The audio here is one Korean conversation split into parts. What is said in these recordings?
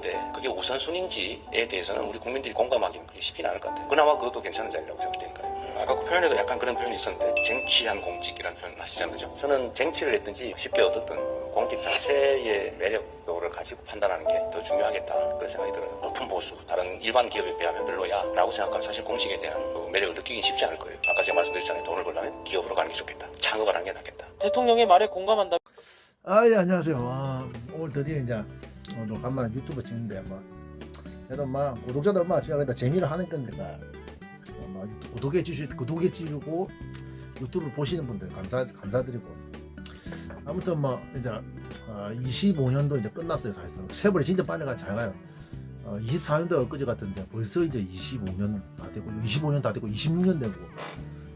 때 그게 우선순위인지에 대해서는 우리 국민들이 공감하기는 그게 쉽지는 않을 것 같아요. 그나마 그것도 괜찮은 자리라고 생각되니까요. 아까 그 표현에도 약간 그런 표현이 있었는데 쟁취한 공직이라는 표현 아시잖아요. 그죠? 저는 쟁취를 했든지 쉽게 얻었든 공직 자체의 매력도를 가지고 판단하는 게 더 중요하겠다 그런 생각이 들어요. 높은 보수, 다른 일반 기업에 비하면 별로야 라고 생각하면 사실 공직에 대한 그 매력을 느끼긴 쉽지 않을 거예요. 아까 제가 말씀드렸잖아요. 돈을 벌려면 기업으로 가는 게 좋겠다. 창업을 하는 게 낫겠다. 대통령의 말에 공감한다. 예, 안녕하세요. 오늘 드디어 이제 간만에 유튜브 찍는데 그래도 구독자들 그냥 재미로 하는 거니까 구독해 주시고 유튜브 보시는 분들 감사드리고 아무튼 이제 25년도 이제 끝났어요. 사실상 세월이 진짜 빨리 잘 가요. 24년도 엊그제 같은데 벌써 이제 25년 다 되고 26년 되고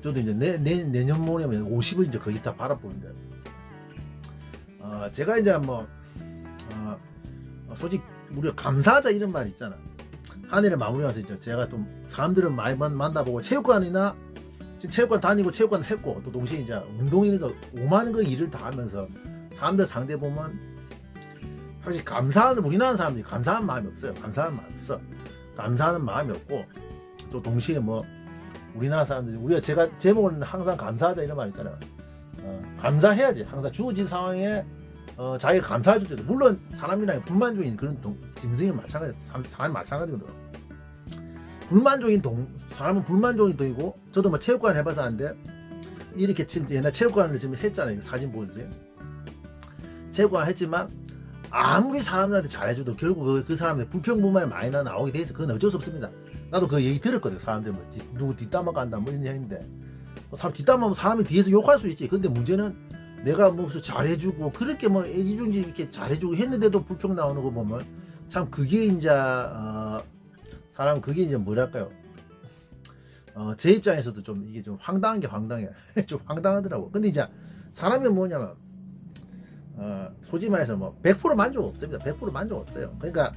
저도 이제 내년 모레면 50을 이제 거의 다 바라보는데 제가 이제 솔직히 우리가 감사하자 이런 말 있잖아. 한 해를 마무리하면서 이제 제가 좀 사람들을 많이 만나보고 체육관이나 지금 체육관 다니고 체육관 했고 또 동시에 이제 운동이니까 5만 거 일을 다 하면서 사람들 상대 보면 확실히 감사하는 우리나라 사람들이 감사한 마음이 없어요. 감사하는 마음이 없고 또 동시에 우리나라 사람들이 제가 제목은 항상 감사하자 이런 말 있잖아요. 감사해야지. 항상 주어진 상황에 자기가 감사해 줄 때도 물론 사람이랑 불만족인 그런 짐승이 사람이 마찬가지거든. 사람은 불만족인 동이고 저도 체육관 해봐서 아는데 이렇게 지금 옛날 체육관을 지금 했잖아요. 사진 보여주세요. 체육관 했지만 아무리 사람들한테 잘해줘도 결국 그 사람들 불평불만이 많이 나오게 돼 있어. 그건 어쩔 수 없습니다. 나도 그 얘기 들었거든. 사람들 누구 뒷담화 간다 이런 얘기인데 사람 뒷담화하면 사람이 뒤에서 욕할 수 있지. 근데 문제는 내가 무슨 잘해주고 그렇게 애지중지 이렇게 잘해주고 했는데도 불평 나오는 거 보면 참 그게 이제 사람 그게 이제 뭐랄까요? 제 입장에서도 좀 이게 좀 황당한 게 황당해. 좀 황당하더라고. 근데 이제 사람이 뭐냐면 솔직히 말해서 100% 만족 없습니다. 100% 만족 없어요. 그러니까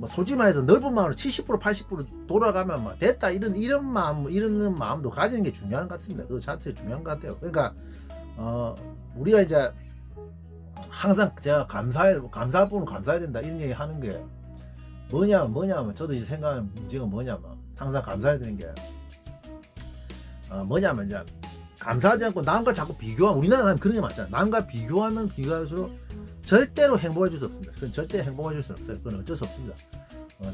솔직히 말해서 넓은 마음으로 70% 80% 돌아가면 됐다 이런 마음도 가지는 게 중요한 것 같습니다. 그 자체 중요한 것 같아요. 그러니까 우리가 이제 항상 제가 감사할 부분 감사해야 된다 이런 얘기 하는 게 뭐냐면 저도 이제 생각하는 문제가 뭐냐면 항상 감사해야 되는 게 뭐냐면 이제 감사하지 않고 남과 자꾸 비교하면 우리나라 사람 그런 게 많잖아요. 남과 비교하면 비교할수록 절대로 행복해 줄 수 없습니다. 그건 절대 행복해 줄 수 없어요. 그건 어쩔 수 없습니다.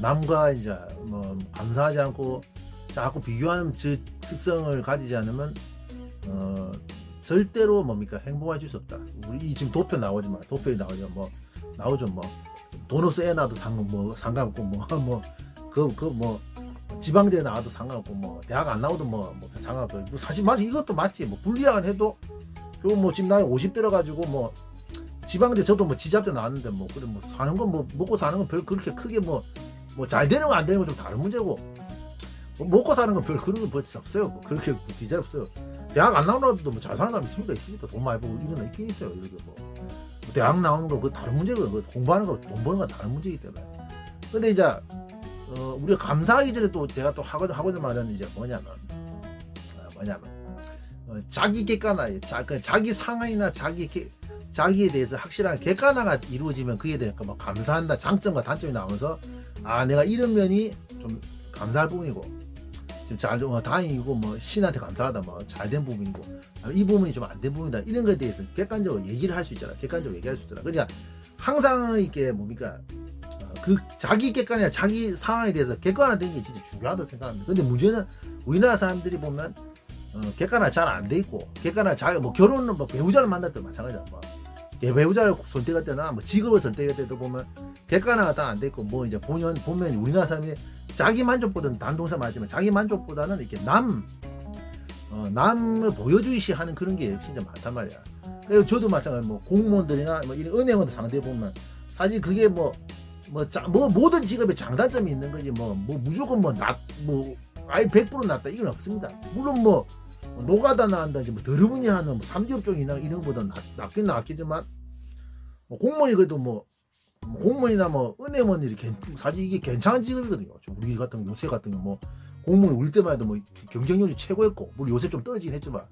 남과 이제 감사하지 않고 자꾸 비교하는 습성을 가지지 않으면 절대로 행복해 줄 수 없다. 우리 지금 도표 나오지만 나오죠. 돈 없어 애 낳아도 상관없고 지방대에 나와도 상관없고 대학 안 나와도 상관없고 사실 맞아 이것도 맞지. 불리한 해도 지금 나이 50 들어가지고 지방대 저도 지잡대 나왔는데 그래 사는 건 먹고 사는 건 별 그렇게 크게 잘 되는 거 안 되는 건 좀 다른 문제고 먹고 사는 건 별 그런 거 없어요. 그렇게 비자 없어요. 대학 안 나오는 잘 사는 사람 있습니까? 돈 많이 벌고 이런 거 있긴 있어요. 이렇게 대학 나오는 거 그 다른 문제고 공부하는 거 돈 버는 건 다른 문제이기 때문에. 근데 이제 우리가 감사하기 전에 또 제가 또 하고자 말하는 이제 뭐냐면 자기 객관화, 자기 상황이나 자기에 대해서 확실한 객관화가 이루어지면 그에 대해 감사한다 장점과 단점이 나오면서 내가 이런 면이 좀 감사할 부분이고 지금 다행이고 신한테 감사하다 잘된 부분이고 이 부분이 좀 안 된 부분이다 이런 거에 대해서 객관적으로 얘기를 할 수 있잖아. 그러니까 항상 이게 그 자기 객관이나 자기 상황에 대해서 객관화되는 게 진짜 중요하다고 생각합니다. 근데 문제는 우리나라 사람들이 보면 객관화 잘 안 돼 있고 객관화 결혼은 배우자를 만날 때 마찬가지야. 배우자를 선택할 때나 직업을 선택할 때도 보면 객관화가 다 안 돼 있고 이제 보면 우리나라 사람이 자기 만족보다는 단동사 말하지만 자기 만족보다는 이렇게 남을 보여주듯이 하는 그런 게 진짜 많단 말이야. 그래서 저도 마찬가지 공무원들이나 이런 은행원들 상대 보면 사실 그게 모든 직업에 장단점이 있는 거지 무조건 아예 100% 낫다 이건 없습니다. 물론 노가다 나간다든지 더러분이 하는 삼지업종이나 이런 것보다 낫긴 낫겠지만 공무원이 그래도 공무원이나 은행원들이 사실 이게 괜찮은 직업이거든요. 우리 같은 요새 같은 경우 공무원 올 때만 해도 경쟁률이 최고였고 물론 요새 좀 떨어지긴 했지만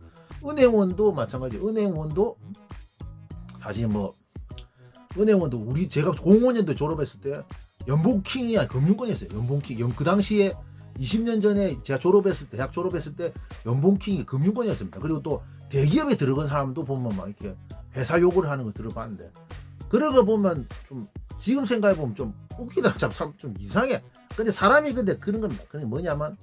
은행원도 마찬가지. 은행원도 사실 은행원도 제가 05년도 졸업했을 때 연봉킹이야 금융권이었어요. 연봉킹. 그 당시에 20년 전에 제가 대학 졸업했을 때 연봉킹이 금융권이었습니다. 그리고 또 대기업에 들어간 사람도 보면 막 이렇게 회사 욕을 하는 거 들어봤는데, 그런 거 보면 좀 지금 생각해 보면 좀 웃기다, 좀 이상해. 근데 사람이 근데 그런 겁니다. 그게 뭐냐면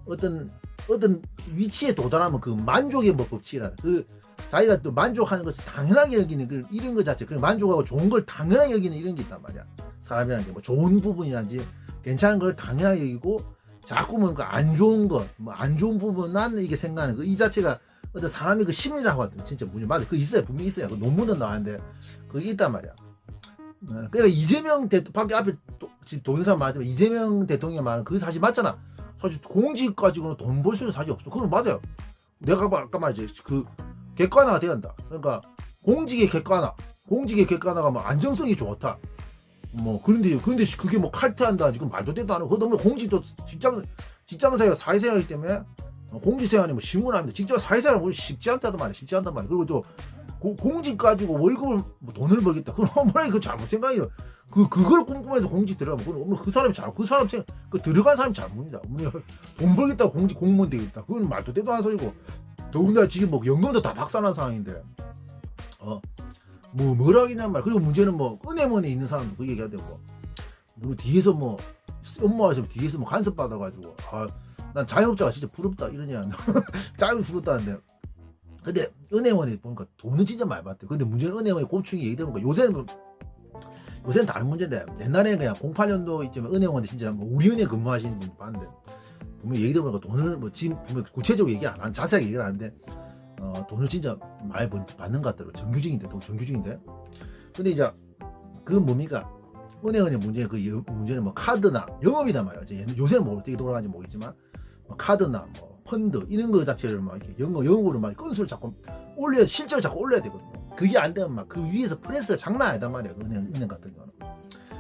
어떤 위치에 도달하면 그 만족의 뭐 법칙이라, 그 자기가 또 만족하는 것을 당연하게 여기는 그 이런 것 자체, 그 만족하고 좋은 걸 당연하게 여기는 이런 게 있단 말이야. 사람이라는 게 뭐 좋은 부분이라든지 괜찮은 걸 당연하게 여기고, 자꾸 뭔가 안 좋은 것, 뭐 안 좋은 부분만 이게 생각하는 그 이 자체가 어떤 사람의 그 심리라고 하거든. 진짜 문제 맞아. 그 있어요. 분명히 있어요. 그 논문은 나왔는데 그게 있단 말이야. 그러니까 이재명 밖에 앞에 지금 동영상 말하지만 이재명 대통령 말은 그게 사실 맞잖아. 사실 공직 가지고는 돈 벌 수 있는 사실 없어. 그건 맞아요. 내가 아까 말했지. 그 객관화가 돼야 한다. 그러니까 공직의 객관화가 뭐 안정성이 좋다. 뭐 그런데 그게 뭐 칼퇴한다 지금 말도 되도 안 하고, 그거 너무 공직도 직장생활 사회생활이기 때문에 공직생활이 뭐 신문하는데 직장 사회생활은 뭐 쉽지 않단 말이야. 그리고 또 공직 가지고 월급을 뭐 돈을 벌겠다. 그건 어머나 그 잘못 생각이에요. 그걸 꿈꾸면서 공직 들어가면 그건 그 사람이 그 들어간 사람이 잘못입니다. 돈 벌겠다고 공무원 되겠다. 그건 말도 되도 않은 소리고, 더군다나 지금 뭐 연금도 다 박살난 상황인데 뭐라 하겠냔 말. 그리고 문제는 뭐 은행원에 있는 사람도 그 얘기해야 되고, 그리고 뒤에서 뭐 업무하시면 뒤에서 뭐 간섭 받아가지고, 난 자영업자가 진짜 부럽다 이러냐. 자영업이 부럽다는데, 근데 은행원에 보니까 돈은 진짜 많이 받대. 근데 문제는 은행원의 고충이 얘기 들어보니까 요새는 다른 문제인데, 옛날에는 그냥 08년도 이쯤에 은행원에 진짜 뭐 우리 은행 근무하시는 분 봤는데, 보면 얘기 들어보니까 돈을 뭐 지금 보면 구체적으로 얘기 안 하는, 자세하게 얘기를 하는데 돈을 진짜 많이 받는 것 같더라고. 정규직인데. 근데 이제 그 뭡니까? 은행원의 문제는 뭐 카드나 영업이단 말이야. 요새는 뭐 어떻게 돌아가는지 모르겠지만 뭐 카드나 뭐 펀드 이런 거 자체를 막 이렇게 영업으로 막 건수를 자꾸 실적을 자꾸 올려야 되거든요. 그게 안 되면 막 그 위에서 프레스가 장난 아니단 말이야. 그 은행 같은 경우는.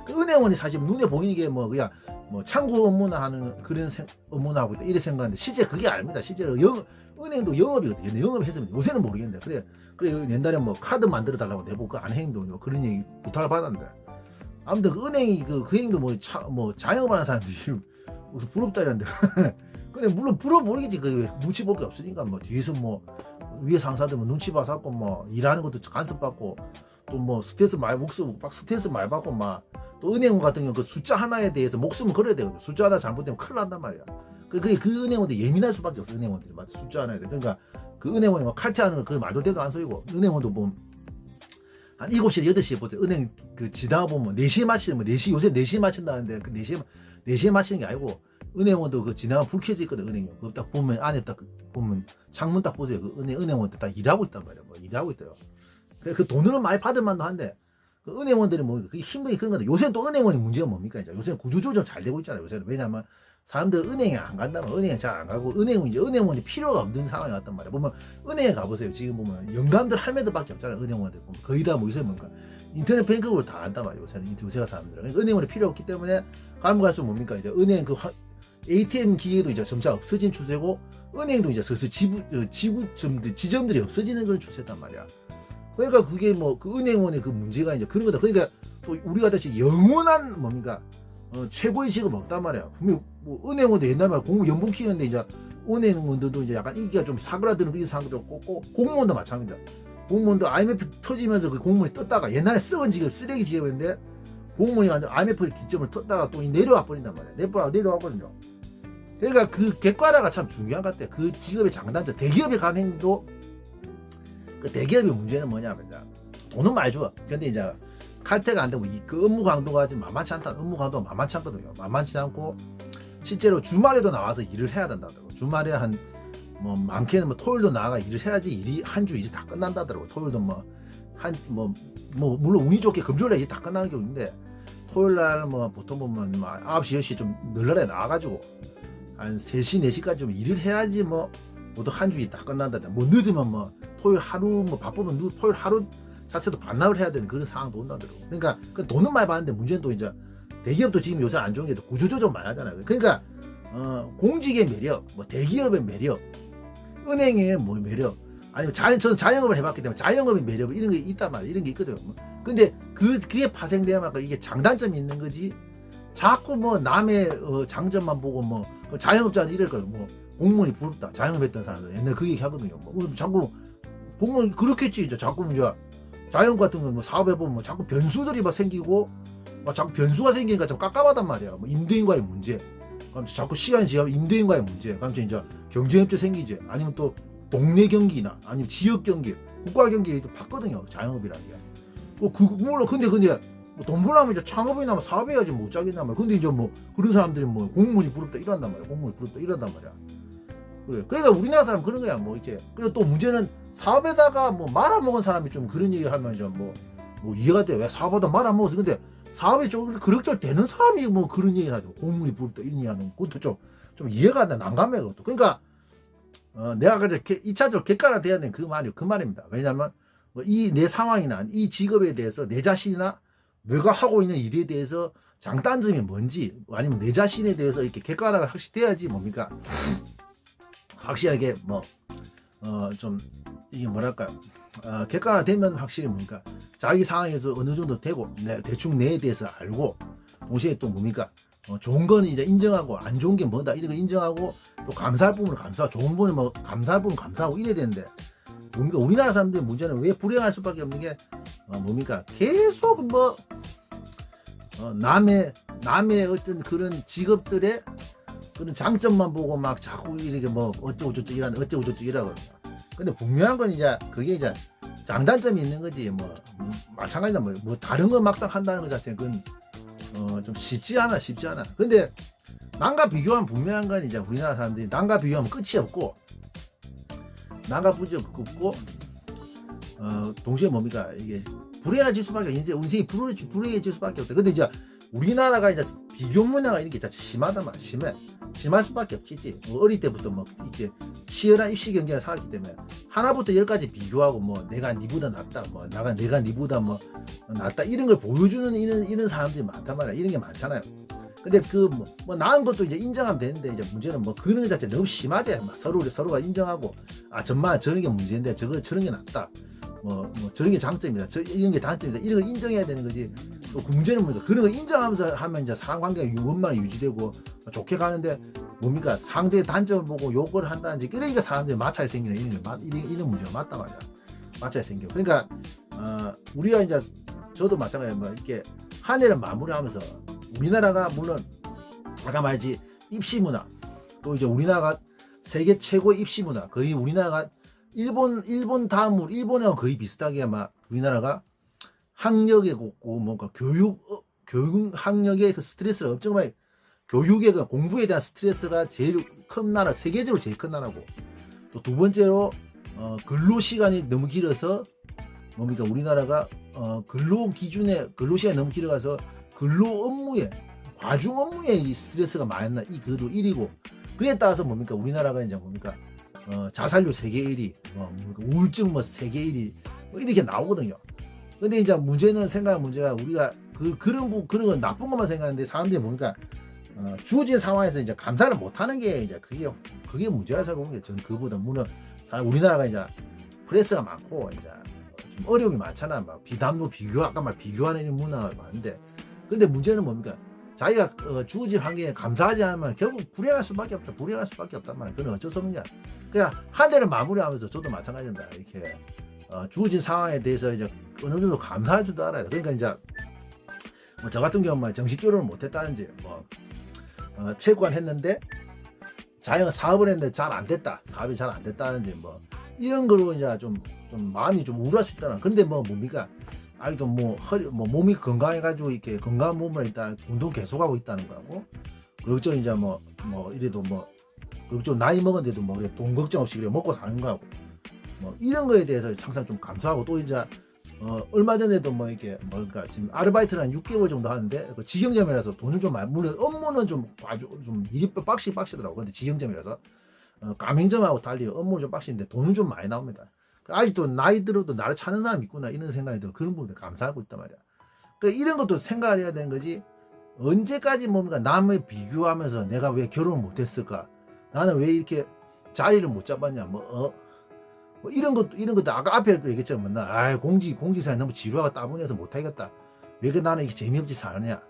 그 은행원이 사실 눈에 보이는 게 뭐 그냥 뭐 창구 업무나 하는 그런 업무나 하고 있다 이래 생각하는데, 실제 그게 아닙니다. 실제로 은행도 영업이거든요. 영업했으면 요새는 모르겠는데, 그래 옛날에 뭐 카드 만들어 달라고 내보고 그 안 행도 그런 얘기 부탁을 받았는데, 아무튼 그 은행이 그 행도 뭐 자영업하는 사람들이 무슨 부럽다 이랬는데 근데 물론 부러워보이겠지. 그 눈치 볼 게 없으니까 뭐 뒤에서 뭐 위에 상사들 뭐 눈치 봐서 뭐 일하는 것도 간섭 받고, 또 뭐 스트레스 많이 받고 막, 또 은행원 같은 경우 그 숫자 하나에 대해서 목숨을 걸어야 되거든. 숫자 하나 잘못되면 큰일 난단 말이야. 그 은행원들 예민할 수밖에 없어. 은행원들이 맞아. 숫자 하나에 대해. 그러니까 그 은행원이 막 칼퇴하는 거 그 말도 되도 안 소리고, 은행원도 보면 한 7시 8시에 보세요. 은행 그 지나가 보면 4시에 마치는 뭐 4시, 요새 4시에 마친다는데 그 4시에 마치는 게 아니고, 은행원도 그 지나가 불 켜져 있거든. 은행이 그거 딱 보면 안에 딱 보면 창문 딱 보세요. 그 은행원들 딱 일하고 있단 말이야. 뭐 일하고 있대요. 그 돈을 많이 받을 만도 한데, 그 은행원들이 뭐 그게 힘들게 그런 건데, 요새는 또 은행원이 문제가 뭡니까? 이제 요새는 구조조정 잘 되고 있잖아요. 요새는. 왜냐면 사람들 은행에 안 간다면, 은행에 잘 안 가고, 은행원이 필요가 없는 상황이 왔단 말이야. 보면 은행에 가보세요. 지금 보면 영감들 할매들밖에 없잖아요. 은행원들 보면 거의 다 뭐 요새 뭡니까? 인터넷 뱅크로 다 한단 말이에요. 요새가 사람들은. 그러니까 은행원이 필요 없기 때문에 가면 갈수록 뭡니까? 이제 은행 그 ATM 기계도 이제 점차 없어진 추세고, 은행도 이제 슬슬 지점들이 없어지는 그런 추세단 말이야. 그러니까 그게 뭐 그 은행원의 그 문제가 이제 그런 거다. 그러니까 또 우리가 다시 영원한 뭡니까? 최고의 직업 없단 말이야. 분명 뭐 은행원도 옛날 말 공무 연봉 키웠는데, 이제 은행원들도 이제 약간 인기가 좀 사그라드는 그런 상황도 없고, 공무원도 마찬가지다. 공무원도 IMF 터지면서 그 공무원이 떴다가, 옛날에 썩은 직업 쓰레기 직업인데 공무원이 완전 IMF 기점을 떴다가 또 내려와 버린단 말이야. 내려와 버린다. 그러니까 그 객관화가 참 중요한 것 같아. 그 직업의 장단점. 대기업의 가맹도, 그 대기업의 문제는 뭐냐면 이제 돈은 많이 줘. 근데 이제 칼퇴가 안 되고 그 업무 강도가 좀 만만치 않다. 업무 강도가 만만치 않거든요. 만만치 않고, 실제로 주말에도 나와서 일을 해야 된다더라고. 주말에 뭐 많게는 뭐 토요일도 나가 일을 해야지 일이 한 주 이제 다 끝난다더라고. 토요일도 물론 운이 좋게 금요일에 일이 다 끝나는 경우인데, 토요일 날 뭐 보통 보면 뭐 9시 10시 좀 늘날에 나와가지고 한 3시 4시까지 좀 일을 해야지 뭐 모두 한 주이 다 끝난다. 뭐 늦으면 뭐 토요일 하루 뭐 바쁘면 토요일 하루 자체도 반납을 해야 되는 그런 상황도 온다더라고. 그러니까 그 돈은 많이 받는데, 문제는 또 이제 대기업도 지금 요새 안 좋은 게 구조조정 많이 하잖아요. 그러니까 공직의 매력, 뭐 대기업의 매력, 은행의 뭐 매력, 아니면 저는 자영업을 해봤기 때문에 자영업의 매력 이런 게 있단 말이야. 이런 게 있거든. 근데 그게 파생돼야만 이게 장단점이 있는 거지. 자꾸 뭐 남의 장점만 보고 뭐 자영업자는 이럴 거예요. 뭐 공무원이 부럽다. 자영업했던 사람들 옛날 그 얘기 하거든요. 뭐 자꾸 공무원이 그렇겠지. 이제 자꾸 이제 자영업 같은 거 뭐 사업해 보면 뭐 자꾸 변수들이 막 생기고 막 자꾸 변수가 생기니까 좀 깝깝하단 말이야. 뭐 임대인과의 문제. 그럼 자꾸 시간이 지나면 임대인과의 문제. 그럼 이제 경쟁업체 생기지. 아니면 또 동네 경기나 아니면 지역 경기, 국가 경기도 봤거든요. 자영업이라는 게. 물론 근데 뭐돈 벌려면 이제 창업이나 뭐 사업해야지 못 짜겠단 말이야. 근데 이제 뭐 그런 사람들이 뭐 공무원이 부럽다 이런단 말이야. 공무원이 부럽다 이런단 말이야. 그래. 그러니까 우리나라 사람 그런 거야. 뭐 이제 그리고 또 문제는 사업에다가 뭐 말아먹은 사람이 좀 그런 얘기 하면 좀 뭐 이해가 돼. 왜 사업하다 말아먹었어. 근데 사업이 좀 그럭저럭 되는 사람이 뭐 그런 얘기를 하죠. 공무원이 부럽다 이런 얘기 하는 것도 좀 이해가 안 돼. 난감해 그것도. 그러니까 내가 그렇게 2차적으로 객관화돼야 되는 그 말입니다. 왜냐면 이 내 상황이나 이 직업에 대해서 내 자신이나 내가 하고 있는 일에 대해서 장단점이 뭔지 아니면 내 자신에 대해서 이렇게 객관화가 확실히 돼야지 뭡니까 확실하게 좀 이게 뭐랄까요 객관화되면 확실히 뭡니까 자기 상황에서 어느 정도 되고 대충 내에 대해서 알고 동시에 또 뭡니까 좋은 거는 이제 인정하고 안 좋은 게 뭐다 이런 거 인정하고 또 감사할 부분을 감사하고 좋은 부분은 뭐 감사할 부분 감사하고 이래야 되는데 뭡니까 우리나라 사람들의 문제는 왜 불행할 수밖에 없는 게 뭡니까 계속 남의 어떤 그런 직업들의 그런 장점만 보고 막 자꾸 이렇게 뭐 어쩌고저쩌고 이라고 근데 분명한 건 이제 그게 이제 장단점이 있는 거지 뭐 마찬가지다 뭐 다른 거 막상 한다는 것 자체는 그건 좀 쉽지 않아 근데 남과 비교하면 분명한 건 이제 우리나라 사람들이 남과 비교하면 끝이 없고 남과 부지 없고 동시에 뭡니까 이게 불행해질 수밖에 이제 인생이 불행해질 수밖에 없어. 근데 이제 우리나라가 이제 비교 문화가 이렇게 심하단 말이야. 심할 수밖에 없지. 어릴 때부터 뭐 이렇게 치열한 입시 경쟁을 살았기 때문에 하나부터 열까지 비교하고 뭐 내가 니보다 낫다, 뭐 내가 니보다 뭐 낫다 이런 걸 보여주는 이런 사람들이 많단 말이야. 이런 게 많잖아요. 근데 뭐 나은 것도 이제 인정하면 되는데 이제 문제는 뭐 그런 것 자체 너무 심하대. 막 서로가 인정하고 정말 저런 게 문제인데 저런 게 낫다. 뭐 저런 게 장점이다. 이런 게 단점이다. 이런 걸 인정해야 되는 거지. 또 문제는 뭐죠? 그런 걸 인정하면서 하면 이제 사람 관계가 원만히 유지되고 좋게 가는데 뭡니까? 상대의 단점을 보고 욕을 한다든지 그러니까 사람들이 마찰이 생기는 이런 문제가 맞다 말이야. 마찰이 생겨. 그러니까 우리가 이제 저도 마찬가지로 뭐 이렇게 한 해를 마무리하면서 우리나라가 물론 아까 말했지 입시 문화 또 이제 우리나라가 세계 최고 입시 문화 거의 우리나라가 일본 다음으로 일본하고 거의 비슷하게 아마 우리나라가 학력에 곱고 뭔가 교육 학력의 그 스트레스를 엄청 많이 교육의 그 공부에 대한 스트레스가 제일 큰 나라 세계적으로 제일 큰 나라고 또 두 번째로 근로 시간이 너무 길어서 뭡니까 우리나라가 근로 시간이 너무 길어가서 근로 업무에 과중 업무에 이 스트레스가 많이 나 그도 1위고 그에 따라서 뭡니까 우리나라가 이제 뭡니까 자살률 세계 1위 뭡니까 우울증 뭐 세계 1위 뭐 이렇게 나오거든요. 근데 이제 문제는 생각하는 문제가 우리가 그런 건 나쁜 것만 생각하는데 사람들이 뭡니까 주어진 상황에서 이제 감사를 못하는 게 이제 그게 문제라 생각하는 게 저는 그보다 물론 우리나라가 이제 프레스가 많고 이제 좀 어려움이 많잖아. 막 비담도 아까 말 비교하는 문화가 많은데 근데 문제는 뭡니까 자기가 주어진 환경에 감사하지 않으면 결국 불행할 수밖에 없단 말이야. 그건 어쩔 수 없는 거야. 그냥 한 해를 마무리하면서 저도 마찬가지입니다. 이렇게 주어진 상황에 대해서 이제 어느 정도 감사할 줄도 알아야 돼. 그러니까 이제 뭐 저 같은 경우는 정식 결혼을 못했다든지 체육관 했는데 사업을 했는데 사업이 잘 안 됐다든지 뭐 이런 거로 이제 좀 마음이 좀 우울할 수 있다는. 근데 뭡니까 아직도 몸이 건강해가지고 이렇게 건강한 몸을 일단 운동 계속하고 있다는 거고 그리고 좀 이제 이래도 그리고 좀 나이 먹은데도 그래 돈 걱정 없이 그래 먹고 사는 거하고 이런 거에 대해서 항상 좀 감사하고 또 이제 얼마 전에도 이렇게 지금 아르바이트를 한 6개월 정도 하는데 그 직영점이라서 돈을 좀 많이 물론 업무는 좀 아주 좀 일이 빡시더라고. 근데 직영점이라서 가맹점하고 달리 업무는 좀 빡시는데 돈은 좀 많이 나옵니다. 아직도 나이 들어도 나를 찾는 사람이 있구나 이런 생각이 들어. 그런 부분들 감사하고 있단 말이야. 그러니까 이런 것도 생각을 해야 되는 거지. 언제까지 남을 비교하면서 내가 왜 결혼을 못했을까? 나는 왜 이렇게 자리를 못 잡았냐? 뭐 이런 것도 아까 앞에 얘기했지만 나 공직사회 너무 지루하고 따분해서 못하겠다. 왜 나는 이렇게 재미없이 사느냐.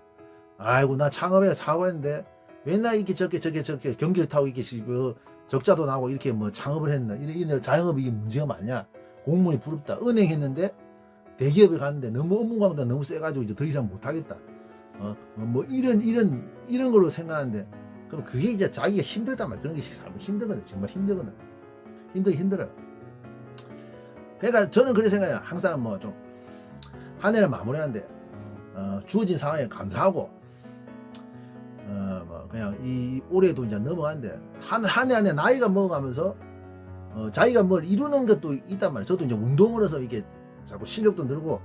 아이고 나 창업에 사업했는데 맨날 이렇게 저렇게 경기를 타고 이렇게 뭐 적자도 나고 이렇게 뭐 창업을 했나. 이런 자영업이 문제가 많냐. 공무원이 부럽다. 은행 했는데 대기업에 갔는데 너무 업무 강도가 너무 세가지고 이제 더 이상 못하겠다. 뭐 이런 걸로 생각하는데 그럼 그게 이제 자기가 힘들단 말이야. 그런 게 사람 힘들거든. 정말 힘들거든. 힘들어요. 그러니까 저는 그렇게 생각해요. 항상 뭐 좀 한 해를 마무리하는데 주어진 상황에 감사하고 뭐 그냥 이 올해도 이제 넘어가는데 한 해 나이가 먹어가면서 자기가 뭘 이루는 것도 있단 말이에요. 저도 이제 운동으로서 이게 자꾸 실력도 늘고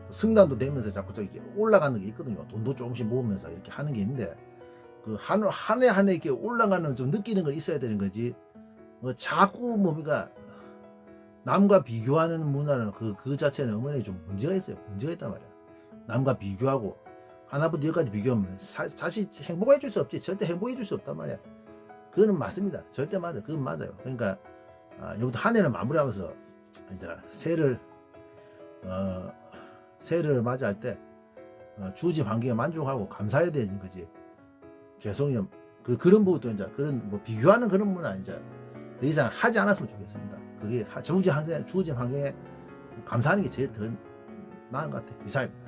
승단도 되면서 자꾸 저기 올라가는 게 있거든요. 돈도 조금씩 모으면서 이렇게 하는 게 있는데 그 한 해 이렇게 올라가는 좀 느끼는 걸 있어야 되는 거지. 자꾸 뭡니까 남과 비교하는 문화는 그 자체는 어머니 좀 문제가 있어요. 문제가 있단 말이야. 남과 비교하고 하나부터 열까지 비교하면 사실 행복해 줄 수 없지. 절대 행복해 줄 수 없단 말이야. 그거는 맞습니다. 절대 맞아. 그건 맞아요. 그러니까 여기부터 한 해를 마무리하면서 이제 새해를 맞이할 때 주어진 환경에 만족하고 감사해야 되는 거지. 계속 그런 부분도 이제 그런 뭐 비교하는 그런 문화 이제 더 이상 하지 않았으면 좋겠습니다. 그게 주어진 환경에 감사하는 게 제일 더 나은 것 같아. 이상입니다.